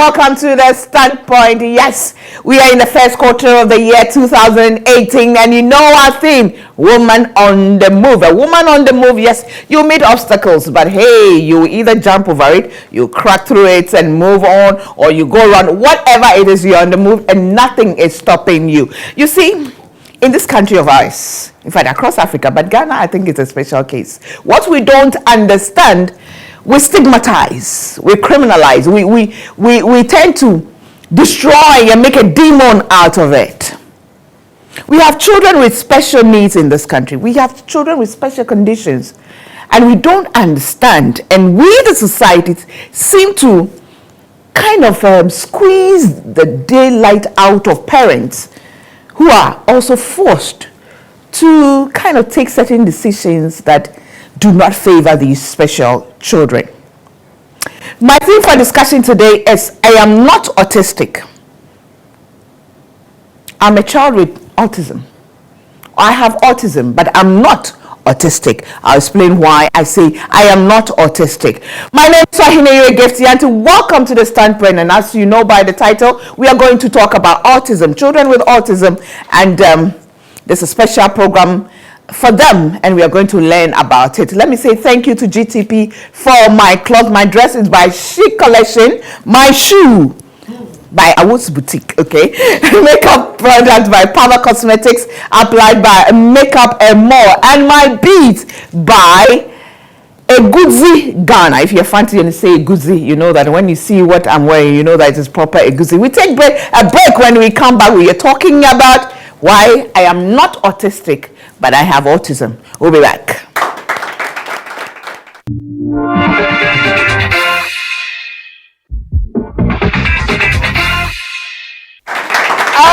welcome to the Standpoint. Yes, we are in the first quarter of the year 2018, and you know our theme, woman on the move. A woman on the move, yes, you meet obstacles, but hey, you either jump over it, you crack through it and move on, or you go around. Whatever it is, you're on the move and nothing is stopping you. You see, in this country of ours, in fact, across Africa, but Ghana, I think it's a special case. What we don't understand, we stigmatize, we criminalize, we tend to destroy and make a demon out of it. We have children with special needs in this country. We have children with special conditions, and we don't understand. And we, the society, seem to kind of squeeze the daylight out of parents who are also forced to kind of take certain decisions that do not favor these special children. My theme for discussion today is I am not autistic. I'm a child with autism. I have autism, but I'm not autistic. I'll explain why I say I am not autistic. My name is Gifty, and welcome to the Standpoint. And as you know by the title, we are going to talk about autism, children with autism, and there's a special program for them, and we are going to learn about it. Let me say thank you to GTP for my cloth. My dress is by Chic Collection. My shoe by Awood's Boutique, okay? Makeup product by Power Cosmetics, applied by Makeup and More. And my beads by Advocacy Ghana. If you're fancy and say Advocacy, you know that when you see what I'm wearing, you know that it is proper Advocacy. We take a break. When we come back, we are talking about why I am not autistic, but I have autism. We'll be back.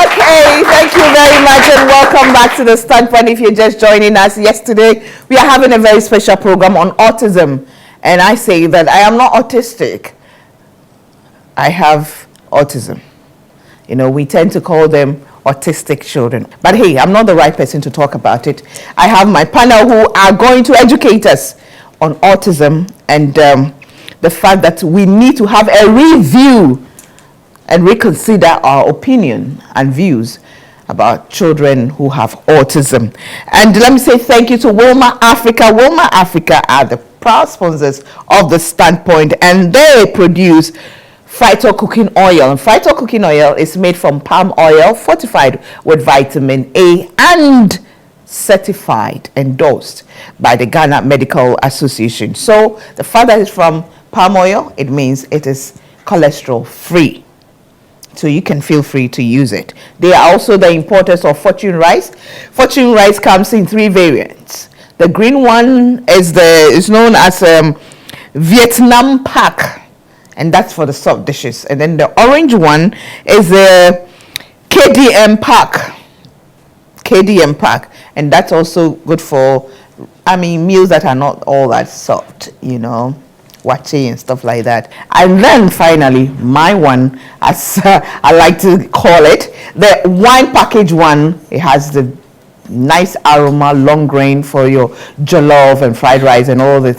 Okay, thank you very much, and welcome back to the Standpoint. If you're just joining us, yesterday we are having a very special program on autism, and I say that I am not autistic. I have autism. You know, we tend to call them autistic children, but hey, I'm not the right person to talk about it. I have my panel who are going to educate us on autism and the fact that we need to have a review and reconsider our opinion and views about children who have autism. And let me say thank you to Wilma Africa. Wilma Africa are the proud sponsors of the Standpoint, and they produce Phyto cooking oil. And Phyto cooking oil is made from palm oil fortified with vitamin A and certified, endorsed by the Ghana Medical Association. So the fact that it's from palm oil, it means it is cholesterol free. So you can feel free to use it. They are also the importers of Fortune rice. Fortune rice comes in 3 variants. The green one is known as Vietnam Pack, and that's for the soft dishes. And then the orange one is the KDM Pack. KDM Pack, and that's also good for, meals that are not all that soft, you know, wachi and stuff like that. And then finally, my one, as I like to call it, the wine package one. It has the nice aroma, long grain for your jollof and fried rice and all the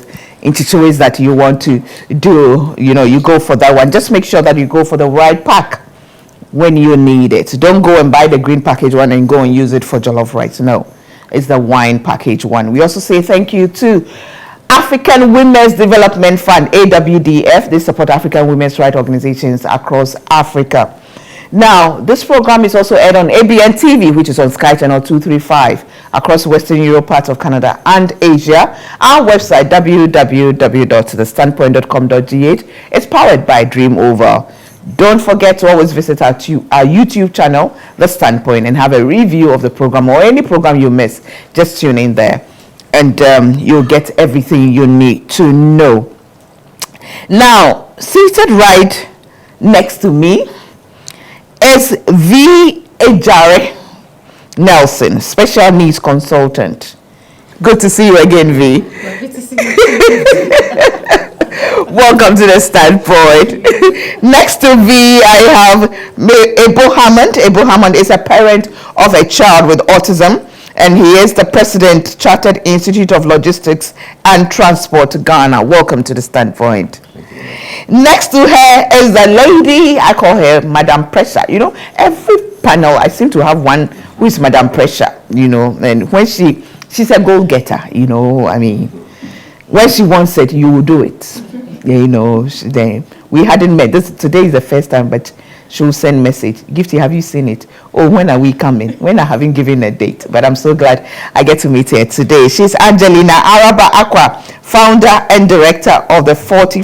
ways that you want to do. You know, you go for that one. Just make sure that you go for the right pack when you need it. Don't go and buy the green package one and go and use it for jollof rice. No, it's the wine package one. We also say thank you to African Women's Development Fund, AWDF. They support African women's rights organizations across Africa. Now, this program is also aired on ABN TV, which is on Sky Channel 235 across Western Europe, parts of Canada and Asia. Our website, www.thestandpoint.com.gh, is powered by Dream Oval. Don't forget to always visit our YouTube channel, The Standpoint, and have a review of the program or any program you miss. Just tune in there, and you'll get everything you need to know. Now, seated right next to me is V. Ejare Nelson, special needs consultant. Good to see you again, V. Well, good to see you. Welcome to the Standpoint. Next to V, I have Ebo Hammond. Ebo Hammond is a parent of a child with autism, and he is the president, Chartered Institute of Logistics and Transport, Ghana. Welcome to the Standpoint. Next to her is the lady, I call her Madam Pressure. You know, every panel, I seem to have one who is Madam Pressure, you know, and when she's a goal-getter, you know, I mean, when she wants it, you will do it. Yeah, you know, then we hadn't met. Today is the first time, but she'll send message. Gifty, have you seen it? Oh, when are we coming? When I haven't given a date, but I'm so glad I get to meet her today. She's Angelina Araba Aqua, founder and director of the 40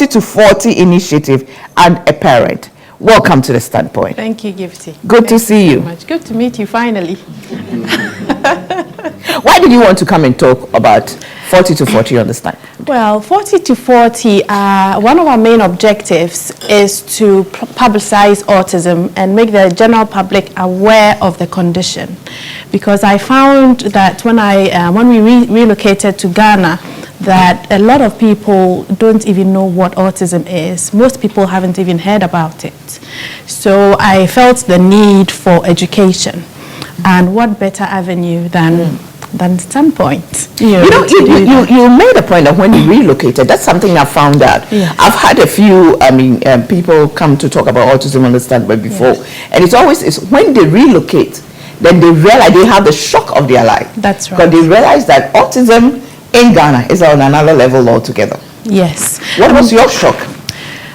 to 40 initiative and a parent. Welcome to the Standpoint. Thank you, Gifty. Good to see you. So much. Good to meet you finally. Why did you want to come and talk about 40 to 40 on the stand? Well, 40 to 40, one of our main objectives is to publicize autism and make the general public aware of the condition. Because I found that when we relocated to Ghana, that a lot of people don't even know what autism is. Most people haven't even heard about it. So I felt the need for education. And what better avenue than Standpoint? You know, you made a point of when you relocated. That's something I found out. Yeah. I've had a few, people come to talk about autism on the Standpoint before. Yes. And it's always when they relocate, then they realize they have the shock of their life. That's right. Because they realize that autism in Ghana is on another level altogether. Yes. What was your shock?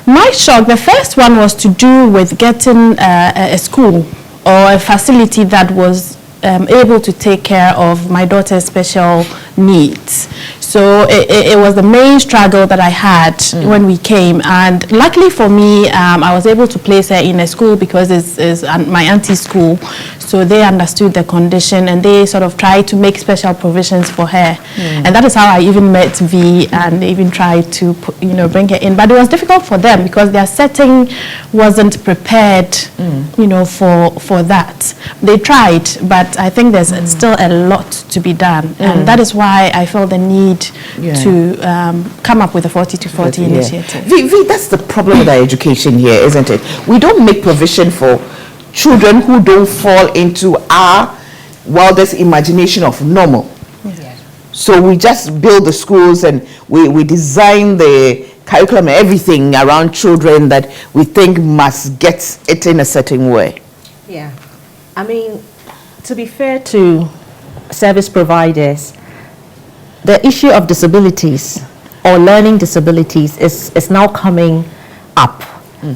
My shock, the first one was to do with getting a school or a facility that was able to take care of my daughter's special needs. So it was the main struggle that I had when we came, and luckily for me, I was able to place her in a school because it's my auntie's school, so they understood the condition and they sort of tried to make special provisions for her. And that is how I even met V, and they even tried to bring her in, but it was difficult for them because their setting wasn't prepared for that. They tried, but I think there's still a lot to be done, and that is why I felt the need to come up with a 40 to 40 initiative. V, that's the problem with our education here, isn't it? We don't make provision for children who don't fall into our wildest imagination of normal. Yeah. So we just build the schools and we design the curriculum and everything around children that we think must get it in a certain way. Yeah. I mean, to be fair to service providers, the issue of disabilities or learning disabilities is now coming up.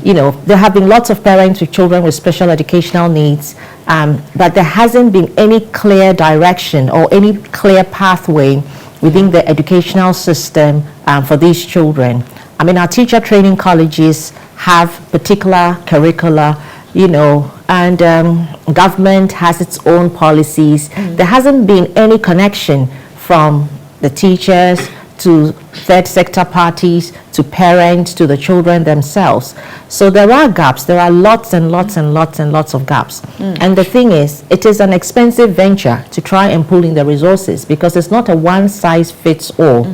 You know, there have been lots of parents with children with special educational needs, but there hasn't been any clear direction or any clear pathway within the educational system for these children. I mean, our teacher training colleges have particular curricula, and government has its own policies. There hasn't been any connection from the teachers to third sector parties, to parents, to the children themselves. So there are gaps. There are lots and lots and lots and lots of gaps. And the thing is, it is an expensive venture to try and pull in the resources because it's not a one-size-fits-all.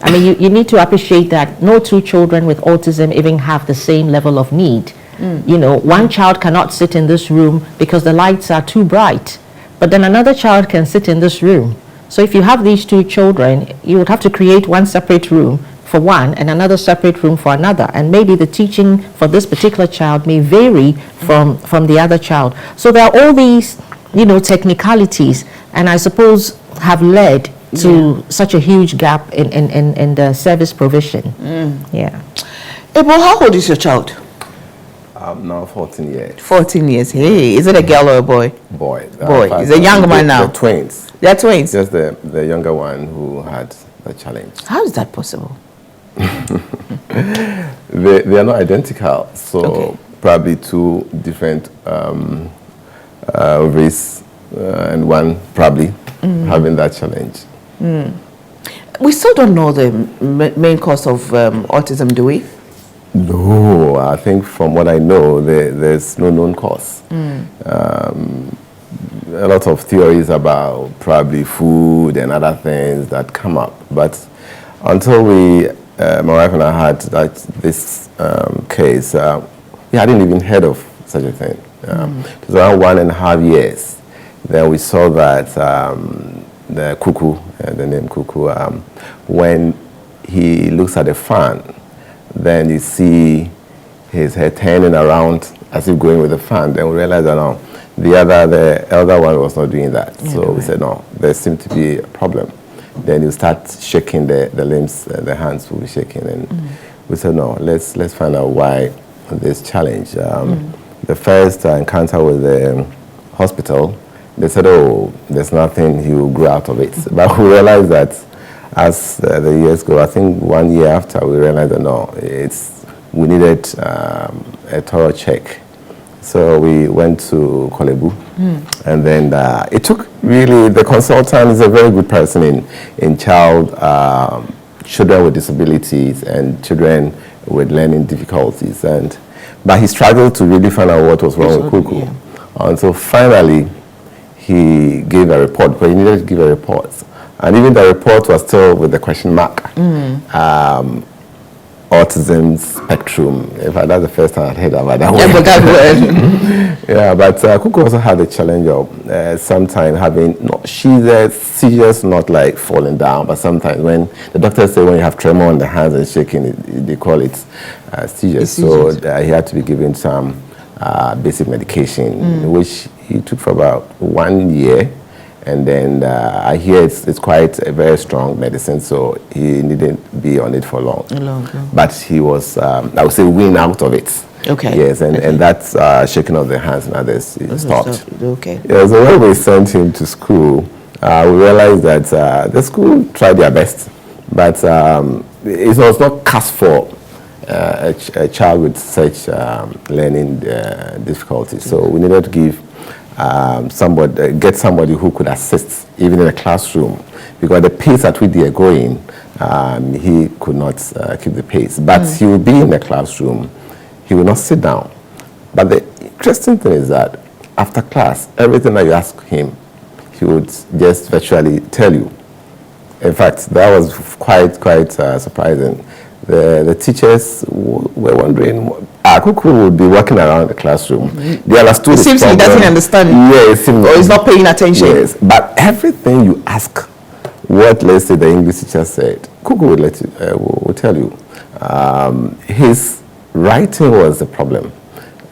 I mean, you need to appreciate that no two children with autism even have the same level of need. One child cannot sit in this room because the lights are too bright, but then another child can sit in this room. So if you have these two children, you would have to create one separate room for one and another separate room for another. And maybe the teaching for this particular child may vary from the other child. So there are all these, technicalities, and I suppose have led to such a huge gap in the service provision. Yeah. Abel, how old is your child? I'm now 14 years. 14 years. Hey, is it a girl or a boy? Boy. Boy. He's a young man now. They're twins. They're twins? Just the younger one who had the challenge. How is that possible? They are not identical. So probably two different race and one probably having that challenge. We still don't know the main cause of autism, do we? No, I think from what I know, there's no known cause. A lot of theories about probably food and other things that come up. But until my wife and I had this case, we hadn't even heard of such a thing. It was around 1.5 years. Then we saw that the cuckoo, the name cuckoo, when he looks at the fan, then you see his head turning around as if going with the fan. Then we realized that no, the elder one was not doing that. So we said, no, there seemed to be a problem. Then you start shaking the limbs, the hands will be shaking. And we said, no, let's find out why this challenge. The first encounter with the hospital, they said, oh, there's nothing, he will grow out of it. But we realized that as the years go, I think 1 year after, we realized that no, we needed a thorough check. So we went to Kolebu, and then it took really, the consultant is a very good person in children with disabilities and children with learning difficulties. But he struggled to really find out what was wrong with Kuku. Yeah. And so finally, he gave a report, because he needed to give a report. And even the report was still with the question mark. Autism spectrum. In fact, that's the first time I'd heard about that word. But that word. Yeah, but Kuku also had the challenge of sometimes having, she's seizures, not like falling down, but sometimes when the doctors say when you have tremor on the hands and shaking, they call it seizures. So he had to be given some basic medication, which he took for about 1 year. And then I hear it's quite a very strong medicine, so he needn't be on it for long. But he was, I would say, weaned out of it. Okay. Yes, and that shaking of the hands and others stopped. Okay. Yeah, so when we sent him to school, we realized that the school tried their best, but it was not cast for a child with such learning difficulties. So we needed to give get somebody who could assist even in a classroom, because the pace at which they are going, he could not keep the pace. But he will be in the classroom, he will not sit down. But the interesting thing is that after class, everything that you ask him, he would just virtually tell you. In fact, that was quite surprising. The teachers were wondering, Kuku would be walking around the classroom. They understood it seems he doesn't understand. Yeah, it seems, or he's not paying attention. Yes, but everything you ask, what, let's say, the English teacher said, Kuku will tell you. His writing was the problem.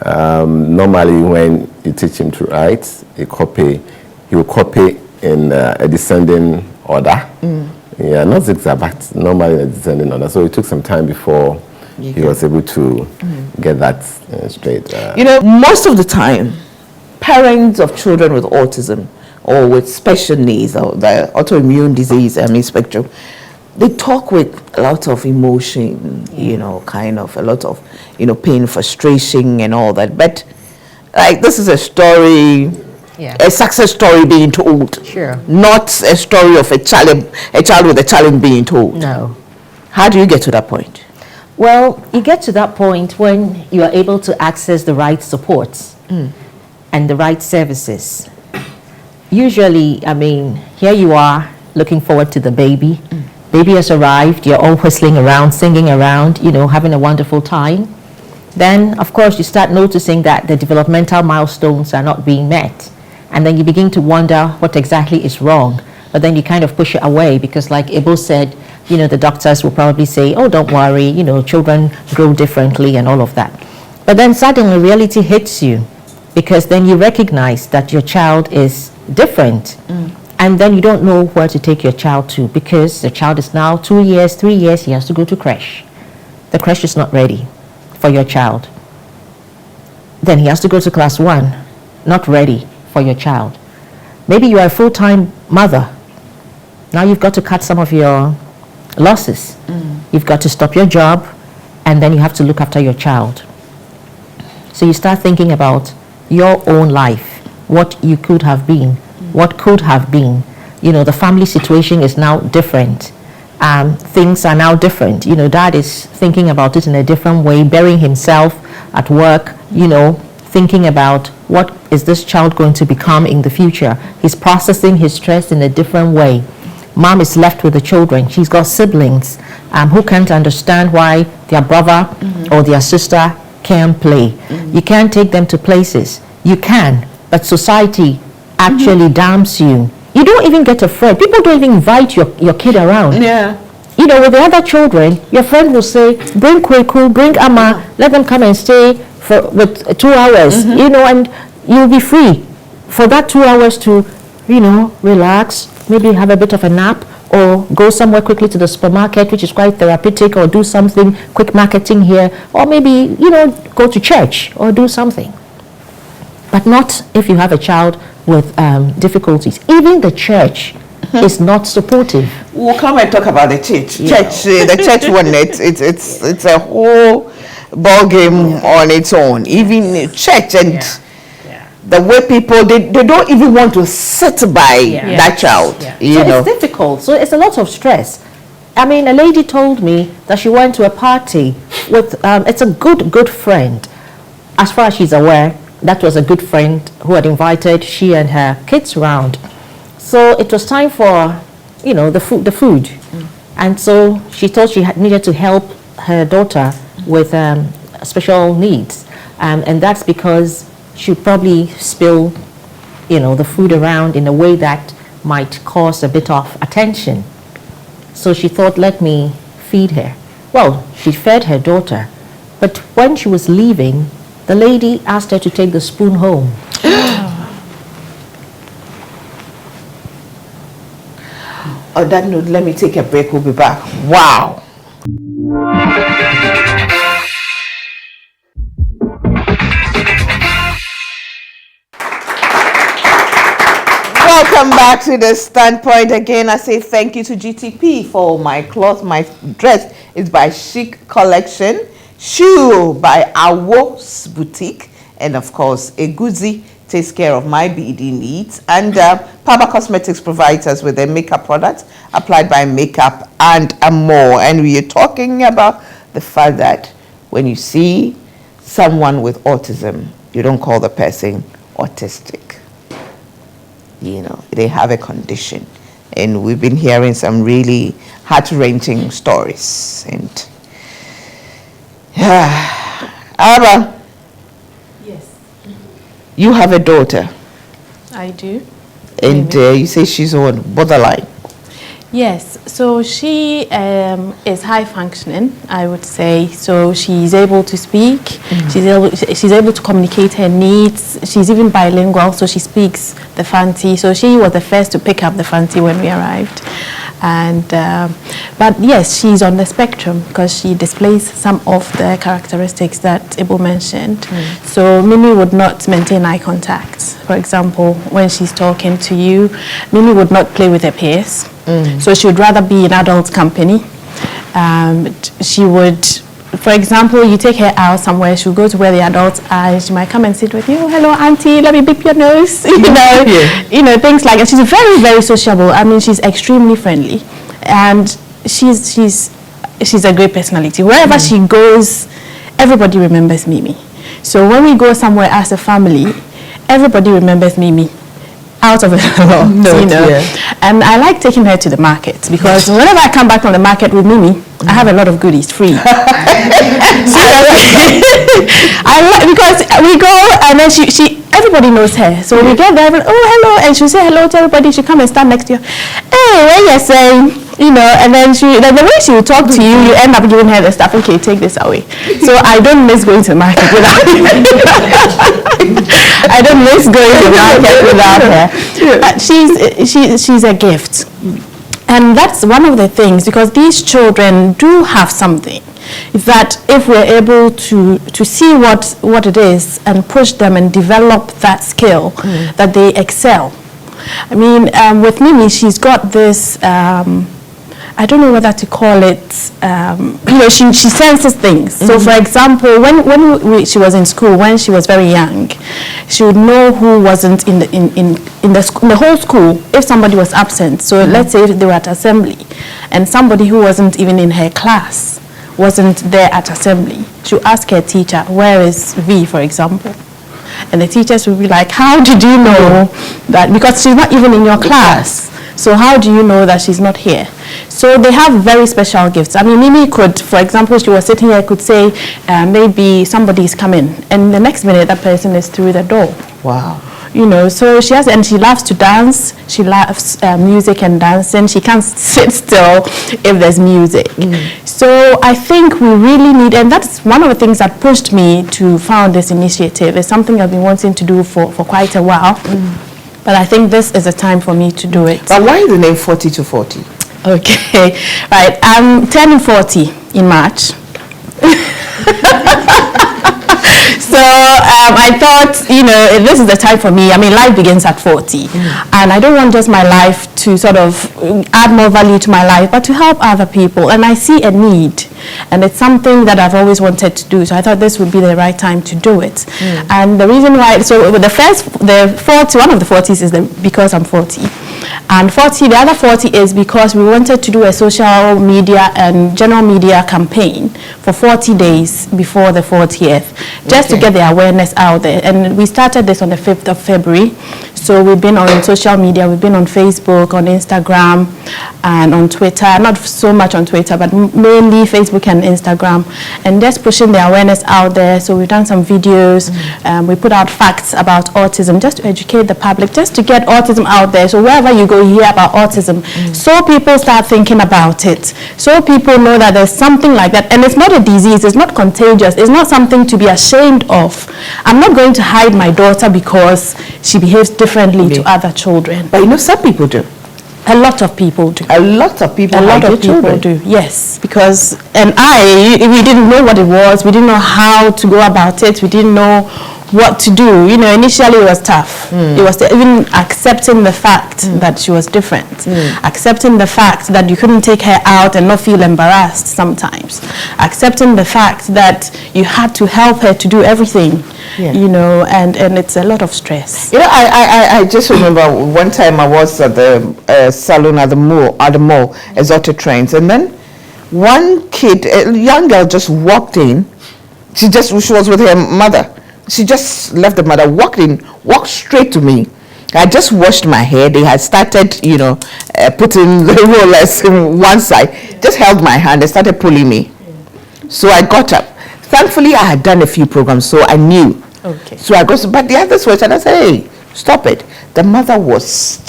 Normally, when you teach him to write, he will copy in a descending order. Yeah, not zigzag, but normally in a descending order. So it took some time before he was able to get that straight. You know, most of the time, parents of children with autism or with special needs or the autoimmune disease, spectrum, they talk with a lot of emotion, kind of a lot of, pain, frustration and all that. But like, this is a story, a success story being told. Sure. Not a story of a child with a challenge being told. No. How do you get to that point? Well, you get to that point when you are able to access the right supports and the right services. Usually, here you are looking forward to the baby. Baby has arrived, you're all whistling around, singing around, having a wonderful time. Then, of course, you start noticing that the developmental milestones are not being met. And then you begin to wonder what exactly is wrong. But then you kind of push it away because, like Ebo said, the doctors will probably say, oh, don't worry, children grow differently and all of that. But then suddenly reality hits you, because then you recognize that your child is different. And then you don't know where to take your child to, because the child is now 2 years, 3 years, he has to go to creche. The creche is not ready for your child. Then he has to go to class 1, not ready for your child. Maybe you are a full-time mother. Now you've got to cut some of your losses. You've got to stop your job, and then you have to look after your child. So you start thinking about your own life, what you could have been, what could have been. The family situation is now different. Things are now different. Dad is thinking about it in a different way, burying himself at work, thinking about what is this child going to become in the future. He's processing his stress in a different way. Mom is left with the children. She's got siblings who can't understand why their brother or their sister can't play. You can't take them to places. You can, but society actually damns you. You don't even get a friend. People don't even invite your kid around. Yeah. you know, with the other children, your friend will say, bring Kweku, bring Amma, let them come and stay with 2 hours, you know, and you'll be free for that 2 hours to, you know, relax, maybe have a bit of a nap, or go somewhere quickly to the supermarket, which is quite therapeutic, or do something, quick marketing here, or maybe, you know, go to church or do something. But not if you have a child with difficulties. Even the church is not supportive. We'll come and talk about the church. The church one, it's a whole ball game on its own. Even church and the way people they don't even want to sit by that child. You know, it's difficult. So it's a lot of stress. I mean, a lady told me that she went to a party with it's a good friend. As far as she's aware, that was a good friend who had invited she and her kids round. So it was time for, you know, the food. And so she thought she needed to help her daughter with special needs. And that's because she'd probably spill, you know, the food around in a way that might cause a bit of attention. So she thought, let me feed her. Well, she fed her daughter. But when she was leaving, the lady asked her to take the spoon home. On that note, let me take a break. We'll be back. Wow. Welcome back to the Standpoint. Again, I say thank you to GTP for my cloth. My dress is by Chic Collection, shoe by Awo's Boutique, and of course, Eguzi takes care of my BD needs, and Paba Cosmetics provides us with their makeup products applied by Makeup and more. And we are talking about the fact that when you see someone with autism, you don't call the person autistic. You know, they have a condition, and we've been hearing some really heart-wrenching stories. And Abba, Yes, you have a daughter, I do. and you say she's on borderline. Yes, so she is high functioning, I would say. So she's able to speak, she's able to communicate her needs. She's even bilingual, so she speaks the Fanti. So she was the first to pick up the Fanti when we arrived. And but yes, she's on the spectrum because she displays some of the characteristics that Ibu mentioned. So Mimi would not maintain eye contact. For example, when she's talking to you, Mimi would not play with her peers. So she would rather be in adult company. She would, for example, you take her out somewhere, she'll go to where the adults are, and she might come and sit with you. Hello, auntie, let me beep your nose. You know, things like that. She's very, very sociable. I mean, she's extremely friendly, and she's a great personality. Wherever she goes, everybody remembers Mimi. So when we go somewhere as a family, everybody remembers Mimi. Out of it a lot, you know. And I like taking her to the market because whenever I come back from the market with Mimi, I have a lot of goodies free. I like, because we go and then she everybody knows her. So we get there, oh hello, and she'll say hello to everybody. She'll come and stand next to you. Hey, what you're saying? You know, and then the way she will talk to you, you end up giving her the stuff. Okay, take this away. So I don't miss going to the market without her. I don't miss going to the market without her. She's a gift. And that's one of the things, because these children do have something, that if we're able to see what it is and push them and develop that skill, that they excel. I mean, with Mimi, she's got this, I don't know whether to call it, you know, she senses things. So for example, when she was in school, when she was very young, she would know who wasn't in the whole school if somebody was absent. So let's say if they were at assembly and somebody who wasn't even in her class wasn't there at assembly, she would ask her teacher, where is V, for example? And the teachers would be like, how did you know that? Because she's not even in your class. So how do you know that she's not here? So they have very special gifts. I mean, Mimi could, for example, she was sitting here, could say, maybe somebody's coming. And the next minute, that person is through the door. Wow. you know. So she has, and she loves to dance. She loves music and dancing. She can't sit still if there's music. So I think we really need, and that's one of the things that pushed me to found this initiative. It's something I've been wanting to do for quite a while. But I think this is a time for me to do it. But why the name 40 to 40? Okay, right. I'm turning 40 in March. So I thought, you know, this is the time for me. I mean, life begins at 40. And I don't want just my life to sort of add more value to my life, but to help other people. And I see a need. And it's something that I've always wanted to do. So I thought this would be the right time to do it. And the reason why, so the 40, one of the 40s is because I'm 40. And 40, the other 40 is because we wanted to do a social media and general media campaign for 40 days before the 40th, just to get the awareness out there. And we started this on the 5th of February. So we've been on social media, we've been on Facebook, on Instagram, and on Twitter. Not so much on Twitter, but mainly Facebook and Instagram. And just pushing the awareness out there. So we've done some videos. We put out facts about autism, just to educate the public, just to get autism out there. So wherever you go, you hear about autism. So people start thinking about it. So people know that there's something like that. And it's not a disease, it's not contagious, it's not something to be ashamed of. I'm not going to hide my daughter because she behaves differently to other children. But you know, some people do. A lot of people do. A lot of people do, yes. Because, and we didn't know what it was. We didn't know how to go about it. We didn't know what to do. You know, initially it was tough. It was even accepting the fact that she was different. Accepting the fact that you couldn't take her out and not feel embarrassed sometimes. Accepting the fact that you had to help her to do everything. You know, and it's a lot of stress. You know, I just remember one time I was at the salon at the mall, Exotic Trains, and then one kid, a young girl, just walked in. She was with her mother. She just left the mother, walked straight to me. I just washed my hair. They had started, you know, putting the rollers in one side. Just held my hand and started pulling me. So I got up. Thankfully, I had done a few programs, so I knew. Okay. So I got, but the others were, and I said, hey, stop it. The mother was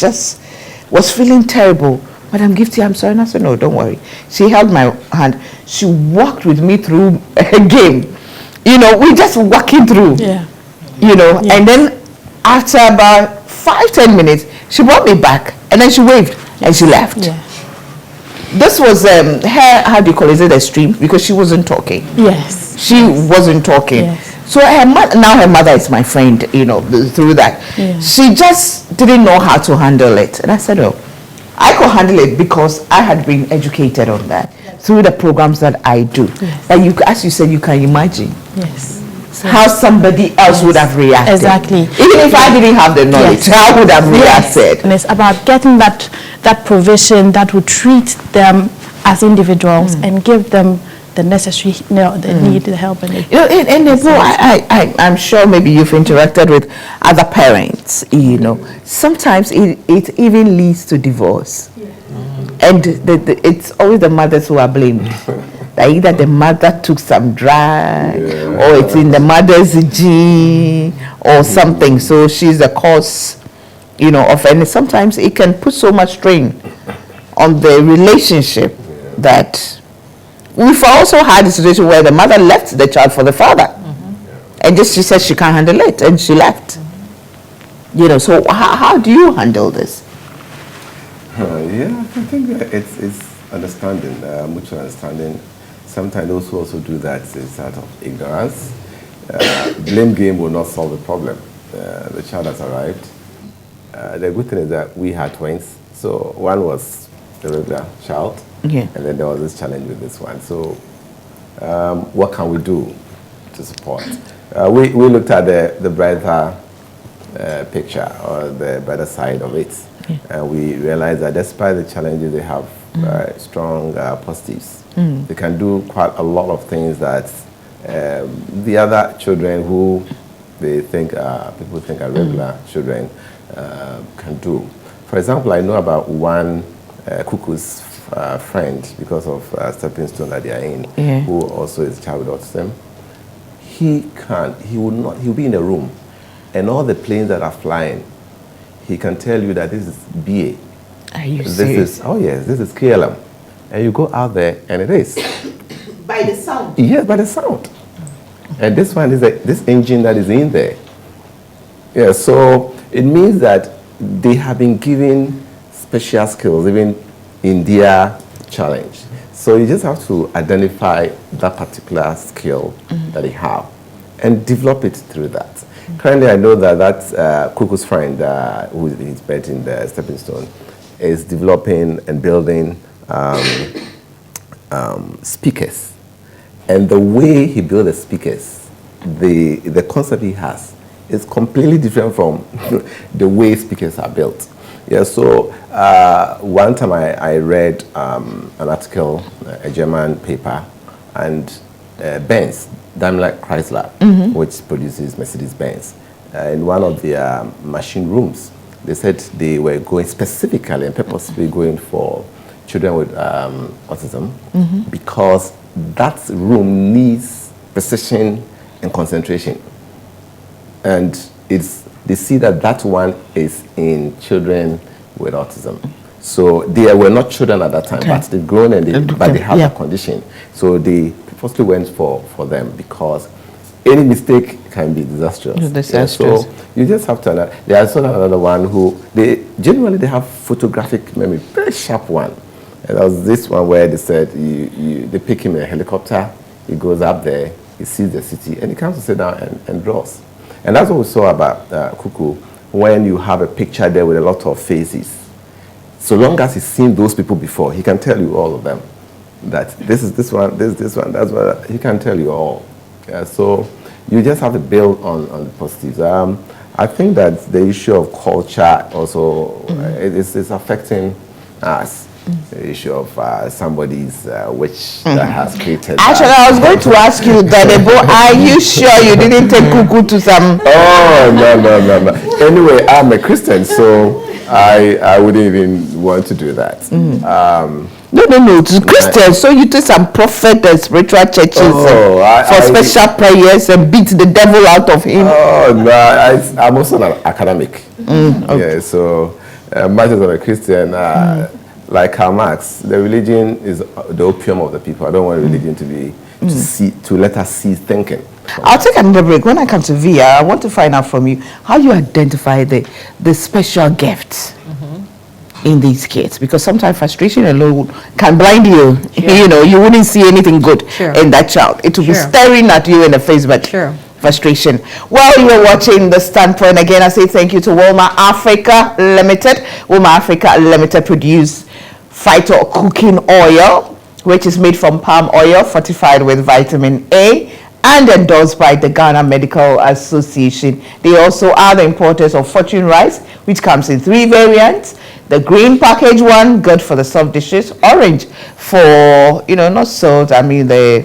feeling terrible. Madam Gifty, I'm sorry. And I said, no, don't worry. She held my hand. She walked with me through a game. You know, we just walking through. Yeah. You know, and then after about 5-10 minutes, she brought me back, and then she waved, and she left. Yeah. This was her, how do you call it, is it extreme? Because she wasn't talking. Yes. She wasn't talking. Yes. So now her mother is my friend, you know, through that. Yeah. She just didn't know how to handle it. And I said, oh, I could handle it because I had been educated on that through the programs that I do. Yes. But you, as you said, you can imagine how somebody else would have reacted. Exactly. Even if I didn't have the knowledge, how would I have reacted? And it's about getting that provision that would treat them as individuals and give them the necessary, the need, the help, and the I'm sure maybe you've interacted with other parents. You know, sometimes it even leads to divorce, and it's always the mothers who are blamed. That either the mother took some drug, or it's in the mother's gene, or something. So she's the cause, you know, of, and sometimes it can put so much strain on the relationship that. We've also had a situation where the mother left the child for the father, and just she said she can't handle it, and she left. You know, so how do you handle this? Yeah, I think it's understanding, mutual understanding. Sometimes those who also do that is out of ignorance. Blame game will not solve the problem. The child has arrived. The good thing is that we had twins, so one was the regular child. And then there was this challenge with this one. So what can we do to support? We looked at the brighter picture, or the better side of it. And we realized that despite the challenges, they have strong positives. They can do quite a lot of things that the other children who people think are regular children can do. For example, I know about one cuckoo's friend, because of stepping stone that they are in, who also is a child with autism. He'll be in a room and all the planes that are flying, he can tell you that this is BA. Are you This serious? is, oh yes, this is KLM. And you go out there and it is. By the sound. Yes, by the sound. And this one is this engine that is in there. Yeah, so it means that they have been given special skills even in their challenge. So you just have to identify that particular skill that they have and develop it through that. Currently, I know that Kuku's friend, who is based in the Stepping Stone, is developing and building speakers. And the way he builds the speakers, the concept he has, is completely different from the way speakers are built. Yeah, so one time I read an article, a German paper, and Benz, Daimler Chrysler, which produces Mercedes-Benz, in one of their machine rooms, they said they were going specifically and purposely going for children with autism because that room needs precision and concentration. And they see that one is in children with autism. So they were not children at that time, but they've grown but they have that condition. So they purposely went for them because any mistake can be disastrous. Yeah, so you just have to. There is another one who generally they have photographic memory, very sharp one. And there was this one where they said they pick him in a helicopter, he goes up there, he sees the city, and he comes to sit down and draws. And that's what we saw about Kuku, when you have a picture there with a lot of faces. So long as he's seen those people before, he can tell you all of them. That this is this one, this one, that's what, he can tell you all. Yeah, so you just have to build on the positives. I think that the issue of culture also is affecting us. The issue of somebody's which that has created. Actually, I was going to ask you, Dadebo, are you sure you didn't take Kuku to some? Oh, no. Anyway, I'm a Christian, so I wouldn't even want to do that. No, to Christians. So you took some prophet and spiritual churches for special prayers and beat the devil out of him. Oh, no, I'm also an academic. Okay. Yeah, so much as I'm a Christian, like Karl Marx, the religion is the opium of the people. I don't want religion to be to let us cease thinking. I'll take another break. When I come to Via, I want to find out from you how you identify the special gifts in these kids, because sometimes frustration alone can blind you. You know, you wouldn't see anything good in that child. It will be staring at you in the face, but frustration. Well, you are watching The Standpoint. Again, I say thank you to Walmart Africa Limited. Walmart Africa Limited produce phyto cooking oil, which is made from palm oil fortified with vitamin A and endorsed by the Ghana Medical Association. They also are the importers of Fortune Rice, which comes in 3 variants. The green package one, good for the soft dishes. Orange for, not salt, the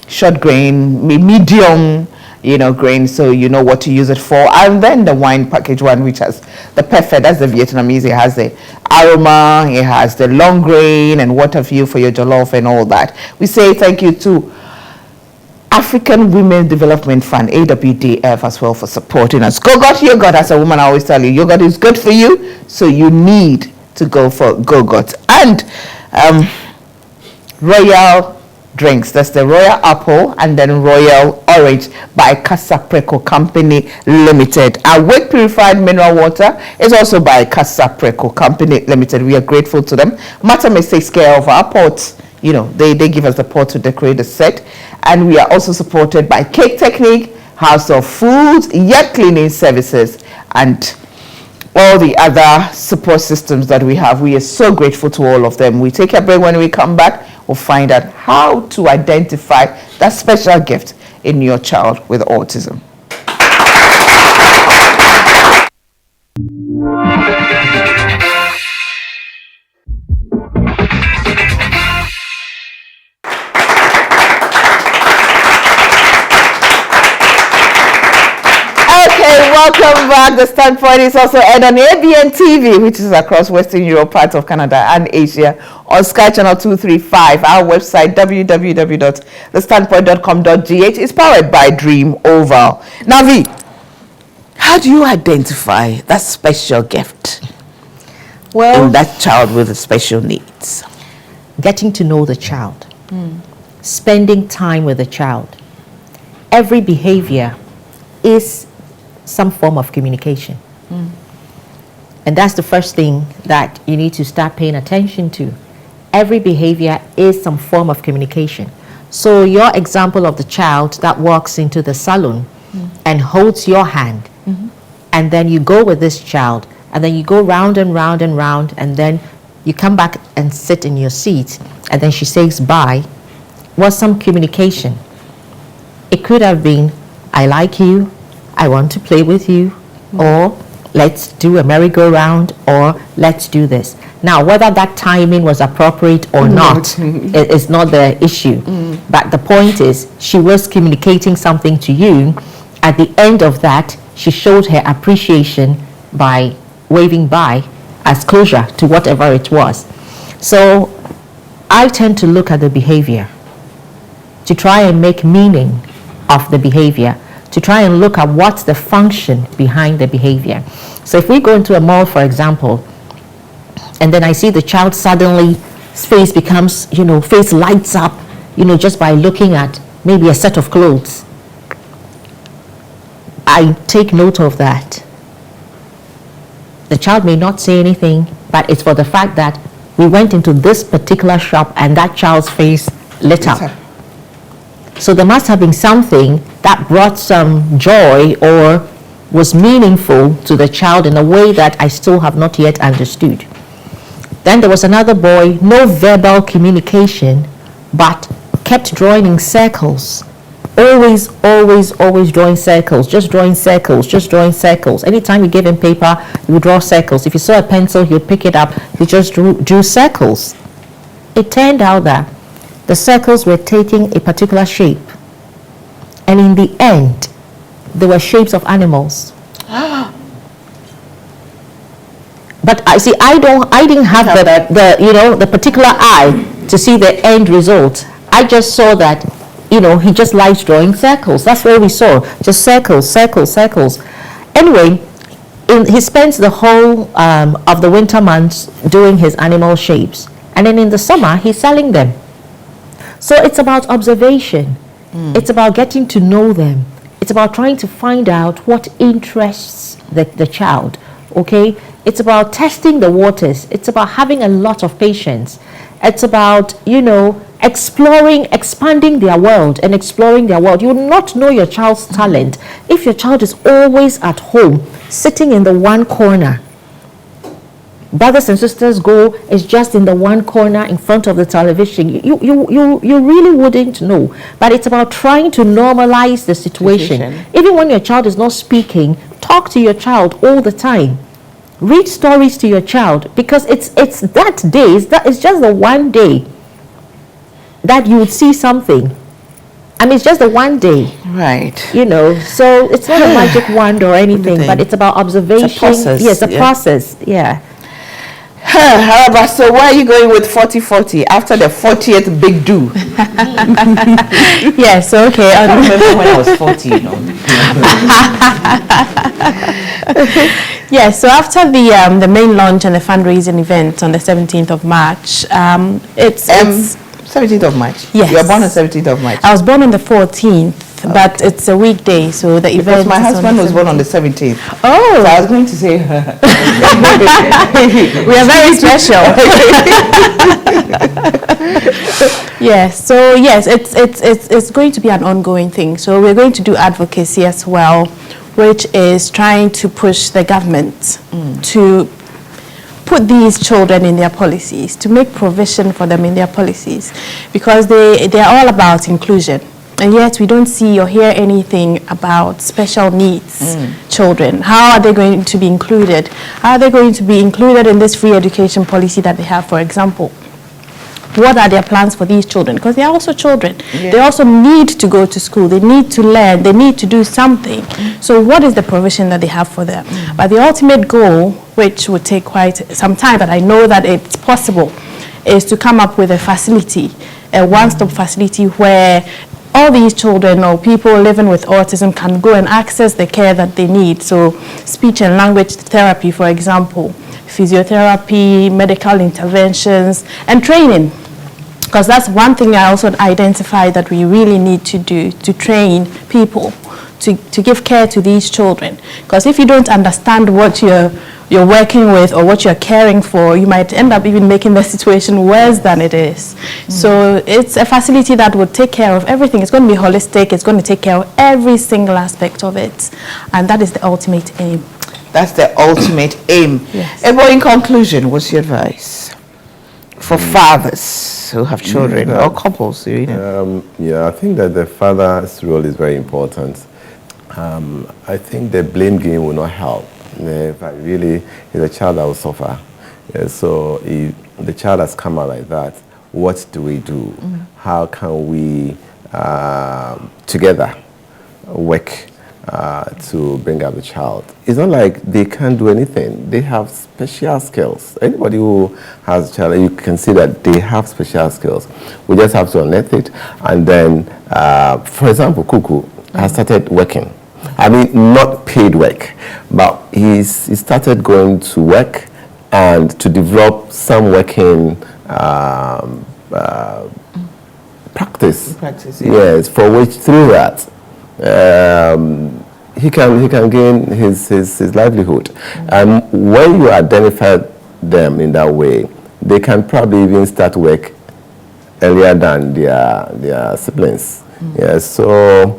short grain, medium, grain, so you know what to use it for. And then the wine package one, which has the perfect, that's the Vietnamese, it has the aroma, it has the long grain and what have you for your jollof and all that. We say thank you to African Women Development Fund, AWDF, as well for supporting us. Go-Got yogurt, as a woman I always tell you, yogurt is good for you, so you need to go for Go-Got. And Royal drinks, that's the Royal Apple and then Royal Orange by Casapreco Company Limited. Our weight purified mineral water is also by Casapreco Company Limited. We are grateful to them. Matamis takes care of our pots. They give us the pot to decorate the set. And we are also supported by Cake Technique, House of Foods, Yacht Cleaning Services, and all the other support systems that we have. We are so grateful to all of them. We take a break. When we come back, we'll find out how to identify that special gift in your child with autism. Welcome back. The Standpoint is also aired on ABN TV, which is across Western Europe, parts of Canada and Asia, on Sky Channel 235. Our website, www.thestandpoint.com.gh, is powered by Dream Oval. Now, V, How do you identify that special gift in that child with the special needs? Getting to know the child, spending time with the child. Every behavior is some form of communication. And that's the first thing that you need to start paying attention to. Every behavior is some form of communication. So your example of the child that walks into the salon and holds your hand, and then you go with this child, and then you go round and round and round, and then you come back and sit in your seat, and then she says bye, was some communication. It could have been, I like you, I want to play with you, or let's do a merry-go-round, or let's do this. Now, whether that timing was appropriate or not is not the issue. But the point is, she was communicating something to you. At the end of that, she showed her appreciation by waving bye as closure to whatever it was. So I tend to look at the behavior, to try and make meaning of the behavior, to try and look at what's the function behind the behavior. So if we go into a mall, for example, and then I see the child suddenly, face becomes, face lights up, just by looking at maybe a set of clothes. I take note of that. The child may not say anything, but it's for the fact that we went into this particular shop and that child's face lit up. So there must have been something that brought some joy or was meaningful to the child in a way that I still have not yet understood. Then there was another boy, no verbal communication, but kept drawing in circles. Always drawing circles, just drawing circles. Anytime you gave him paper, he would draw circles. If you saw a pencil, he would pick it up, he just drew circles. It turned out that the circles were taking a particular shape. And in the end, they were shapes of animals. But I didn't have the particular eye to see the end result. I just saw that, he just likes drawing circles. That's what we saw, just circles. Anyway, he spends the whole of the winter months doing his animal shapes. And then in the summer, he's selling them. So it's about observation. It's about getting to know them. It's about trying to find out what interests the child, okay? It's about testing the waters. It's about having a lot of patience. It's about, expanding their world and exploring their world. You will not know your child's talent if your child is always at home, sitting in the one corner. Brothers and sisters is just in the one corner in front of the television. You really wouldn't know. But it's about trying to normalize the situation. Even when your child is not speaking, talk to your child all the time. Read stories to your child, because it's that day, it's just the one day that you would see something. And it's just the one day. Right. So it's not a magic wand or anything, but it's about observation. It's a process. Yes, a process. Yeah. However, so why are you going with 40-40 after the 40th big do? Yes, okay. I remember when I was 40, Yes, so after the main launch and the fundraising event on the 17th of March, it's 17th of March? Yes. You were born on 17th of March? I was born on the 14th, but it's a weekday, so the event Because my is on husband the was born on the 17th. Oh! So I was going to say... We are very special. Yes, so yes, it's going to be an ongoing thing. So we're going to do advocacy as well, which is trying to push the government to put these children in their policies, to make provision for them in their policies, because they're all about inclusion. And yet we don't see or hear anything about special needs children. How are they going to be included? How are they going to be included in this free education policy that they have, for example? What are their plans for these children? Because they are also children. Yeah. They also need to go to school. They need to learn. They need to do something. So what is the provision that they have for them? But the ultimate goal, which would take quite some time, but I know that it's possible, is to come up with a facility, a one-stop facility where all these children or people living with autism can go and access the care that they need. So speech and language therapy, for example, physiotherapy, medical interventions, and training. Because that's one thing I also identified that we really need to do, to train people to give care to these children. Because if you don't understand what you're working with or what you're caring for, you might end up even making the situation worse than it is. So it's a facility that will take care of everything. It's going to be holistic. It's going to take care of every single aspect of it. And that is the ultimate aim. That's the ultimate aim. Yes. Ebo, in conclusion, what's your advice for fathers who have children or couples? Yeah, I think that the father's role is very important. I think the blame game will not help. If I really, it's a child that will suffer. Yeah, so if the child has come out like that, what do we do? How can we together work to bring up the child? It's not like they can't do anything. They have special skills. Anybody who has a child, you can see that they have special skills. We just have to unearth it. And then, for example, Kuku has started working. I mean, not paid work, but he started going to work and to develop some working practice. Yes, for which through that he can gain his livelihood. And when you identify them in that way, they can probably even start work earlier than their siblings. Yes, so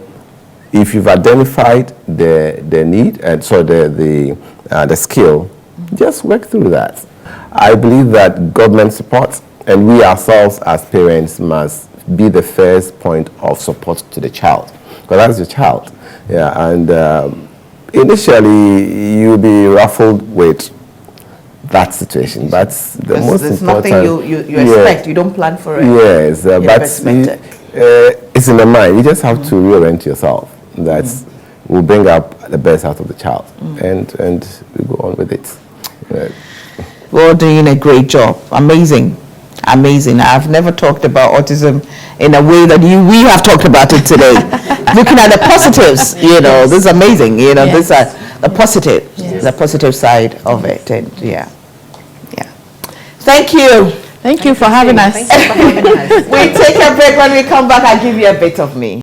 if you've identified the need and so the skill, just work through that. I believe that government support and we ourselves as parents must be the first point of support to the child, because that's your child. Yeah, and initially you'll be ruffled with that situation, but the most there's important. Nothing you expect. You don't plan for it. Yes, but it's in the mind. You just have to reorient yourself. That will bring up the best out of the child, and we go on with it. We're doing a great job. Amazing. I've never talked about autism in a way that we have talked about it today. Looking at the positives, this is amazing. These are the positive, the positive side of it, and yeah. Thank you. Thank you for having us. Thank you for having us. We take a break. When we come back, I'll give you a bit of me.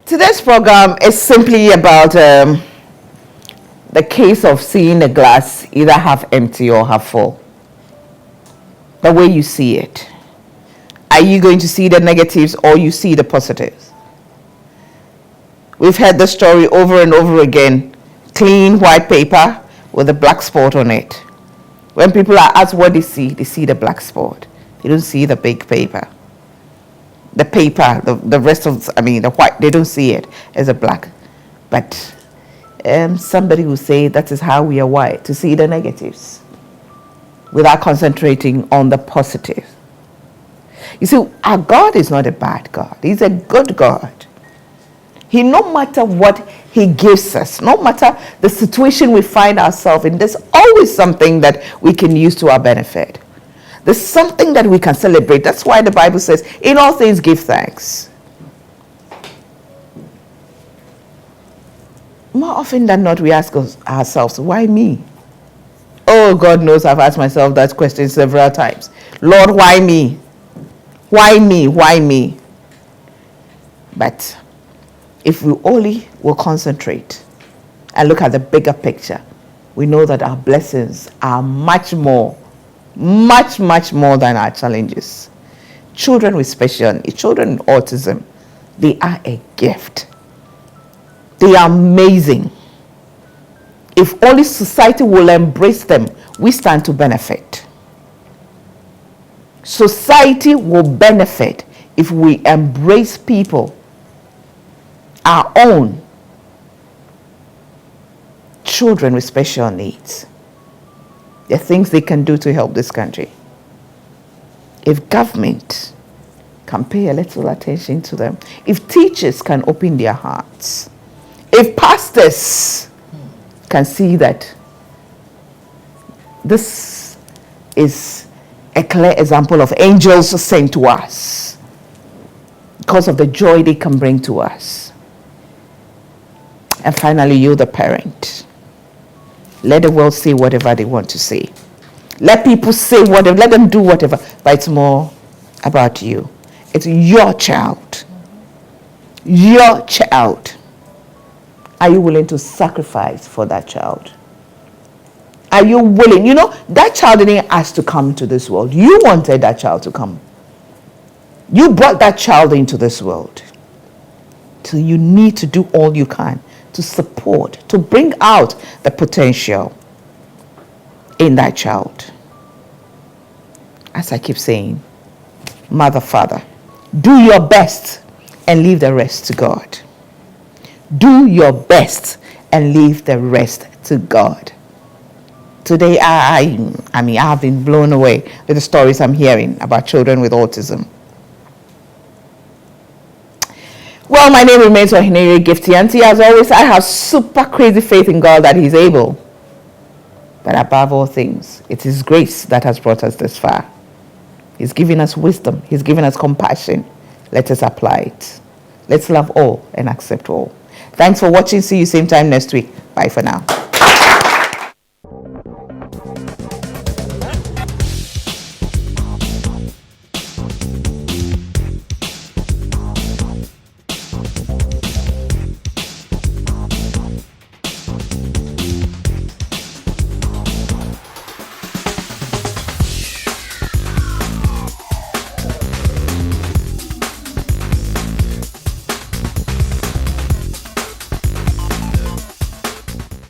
Today's program is simply about the case of seeing the glass either half empty or half full. The way you see it. Are you going to see the negatives or you see the positives? We've heard the story over and over again. Clean white paper with a black spot on it. When people are asked what they see the black spot. They don't see the big paper. The paper, the rest of, the white, they don't see it as a black. But somebody will say that is how we are wired, to see the negatives without concentrating on the positive. You see, our God is not a bad God. He's a good God. He, no matter what he gives us, no matter the situation we find ourselves in, there's always something that we can use to our benefit. There's something that we can celebrate. That's why the Bible says, in all things give thanks. More often than not, we ask ourselves, why me? Oh, God knows I've asked myself that question several times. Lord, why me? Why me? Why me? But if we only will concentrate and look at the bigger picture, we know that our blessings are much more than our challenges. Children with special needs, children with autism, they are a gift. They are amazing. If only society will embrace them, we stand to benefit. Society will benefit if we embrace people, our own children with special needs. There are things they can do to help this country. If government can pay a little attention to them, if teachers can open their hearts, if pastors can see that this is a clear example of angels sent to us because of the joy they can bring to us. And finally, you, the parent. Let the world say whatever they want to say. Let people say whatever, let them do whatever, but it's more about you. It's your child. Your child. Are you willing to sacrifice for that child? Are you willing? You know, that child didn't ask to come to this world. You wanted that child to come. You brought that child into this world. So you need to do all you can to support, to bring out the potential in that child. As I keep saying, mother, father, do your best and leave the rest to God. Do your best and leave the rest to God. Today, I mean, I've been blown away with the stories I'm hearing about children with autism. Well, my name remains Gifty, and as always, I have super crazy faith in God that He's able. But above all things, it is grace that has brought us this far. He's given us wisdom. He's given us compassion. Let us apply it. Let's love all and accept all. Thanks for watching. See you same time next week. Bye for now.